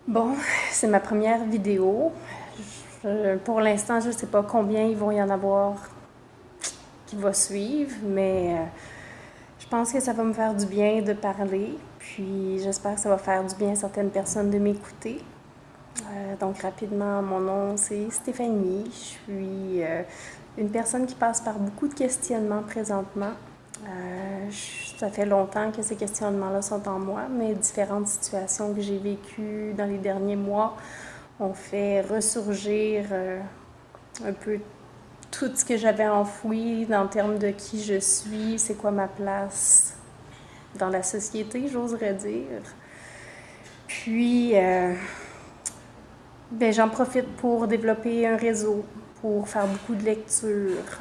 Bon, c'est ma première vidéo. Pour l'instant, je ne sais pas combien il va y en avoir qui va suivre, mais je pense que ça va me faire du bien de parler. Puis j'espère que ça va faire du bien à certaines personnes de m'écouter. Donc rapidement, mon nom c'est Stéphanie. Je suis une personne qui passe par beaucoup de questionnements présentement. Ça fait longtemps que ces questionnements-là sont en moi, mais différentes situations que j'ai vécues dans les derniers mois ont fait ressurgir un peu tout ce que j'avais enfoui en termes de qui je suis, c'est quoi ma place dans la société, j'oserais dire. Puis, j'en profite pour développer un réseau, pour faire beaucoup de lectures.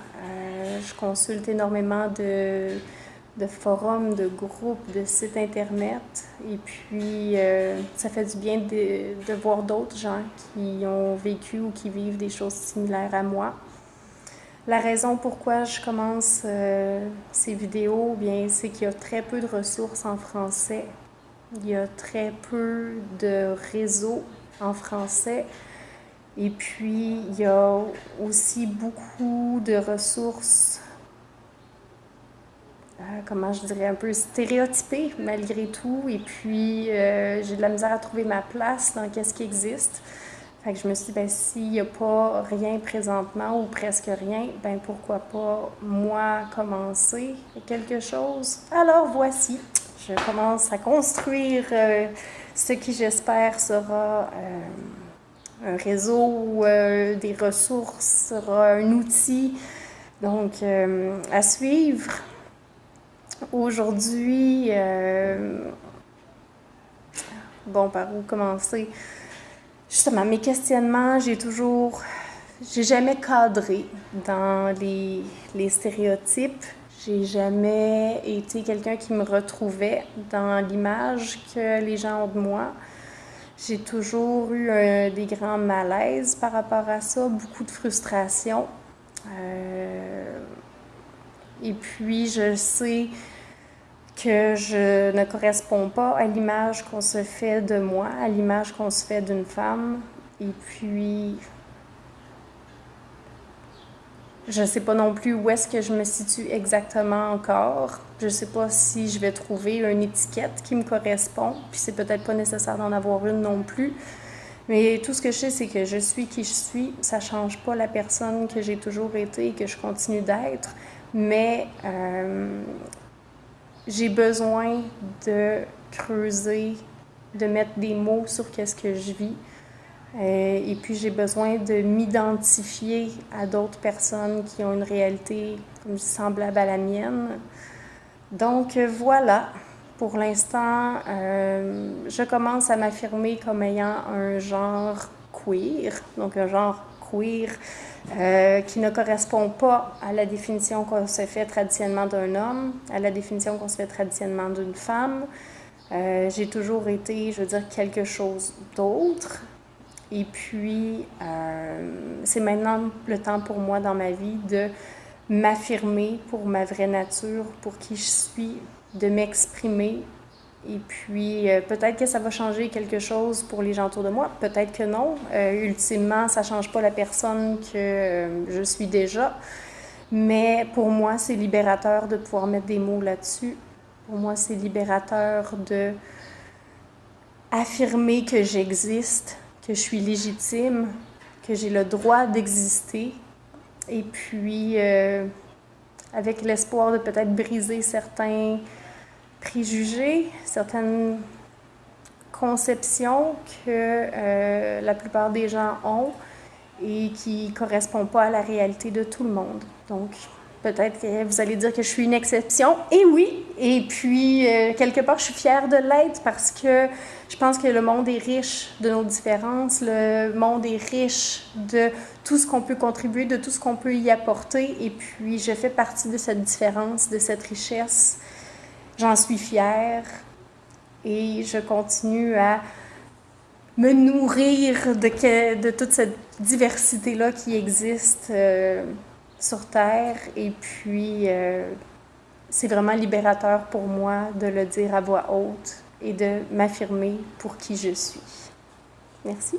Je consulte énormément de forums, de groupes, de sites internet. Et puis, ça fait du bien de voir d'autres gens qui ont vécu ou qui vivent des choses similaires à moi. La raison pourquoi je commence ces vidéos, bien, c'est qu'il y a très peu de ressources en français. Il y a très peu de réseaux en français. Et puis, il y a aussi beaucoup de ressources, comment je dirais, un peu stéréotypées malgré tout. Et puis, j'ai de la misère à trouver ma place dans qu'est-ce qui existe. Fait que je me suis dit, ben, s'il n'y a pas rien présentement ou presque rien, ben pourquoi pas moi commencer quelque chose? Alors voici, je commence à construire ce qui j'espère sera un réseau, des ressources, sera un outil. Donc à suivre. Aujourd'hui, bon, par où commencer? Justement, mes questionnements, j'ai jamais cadré dans les stéréotypes. J'ai jamais été quelqu'un qui me retrouvait dans l'image que les gens ont de moi. J'ai toujours eu des grands malaises par rapport à ça, beaucoup de frustration. Et puis, je sais que je ne corresponds pas à l'image qu'on se fait de moi, à l'image qu'on se fait d'une femme. Et puis, je ne sais pas non plus où est-ce que je me situe exactement encore. Je ne sais pas si je vais trouver une étiquette qui me correspond, puis c'est peut-être pas nécessaire d'en avoir une non plus. Mais tout ce que je sais, c'est que je suis qui je suis. Ça ne change pas la personne que j'ai toujours été et que je continue d'être. Mais j'ai besoin de creuser, de mettre des mots sur qu'est-ce que je vis. Et puis j'ai besoin de m'identifier à d'autres personnes qui ont une réalité semblable à la mienne. Donc voilà, pour l'instant, je commence à m'affirmer comme ayant un genre queer, donc un genre queer qui ne correspond pas à la définition qu'on se fait traditionnellement d'un homme, à la définition qu'on se fait traditionnellement d'une femme. J'ai toujours été, je veux dire, quelque chose d'autre. Et puis, c'est maintenant le temps pour moi dans ma vie de m'affirmer pour ma vraie nature, pour qui je suis, de m'exprimer. Et puis, peut-être que ça va changer quelque chose pour les gens autour de moi, peut-être que non. Ultimement, ça ne change pas la personne que je suis déjà. Mais pour moi, c'est libérateur de pouvoir mettre des mots là-dessus. Pour moi, c'est libérateur de affirmer que j'existe, que je suis légitime, que j'ai le droit d'exister. Et puis, avec l'espoir de peut-être briser certains préjugés, certaines conceptions que la plupart des gens ont et qui ne correspondent pas à la réalité de tout le monde. Donc, peut-être que vous allez dire que je suis une exception. Et oui, et puis, quelque part, je suis fière de l'être parce que je pense que le monde est riche de nos différences, le monde est riche de tout ce qu'on peut contribuer, de tout ce qu'on peut y apporter. Et puis, je fais partie de cette différence, de cette richesse. J'en suis fière et je continue à me nourrir de toute cette diversité-là qui existe sur Terre. Et puis, c'est vraiment libérateur pour moi de le dire à voix haute et de m'affirmer pour qui je suis. Merci.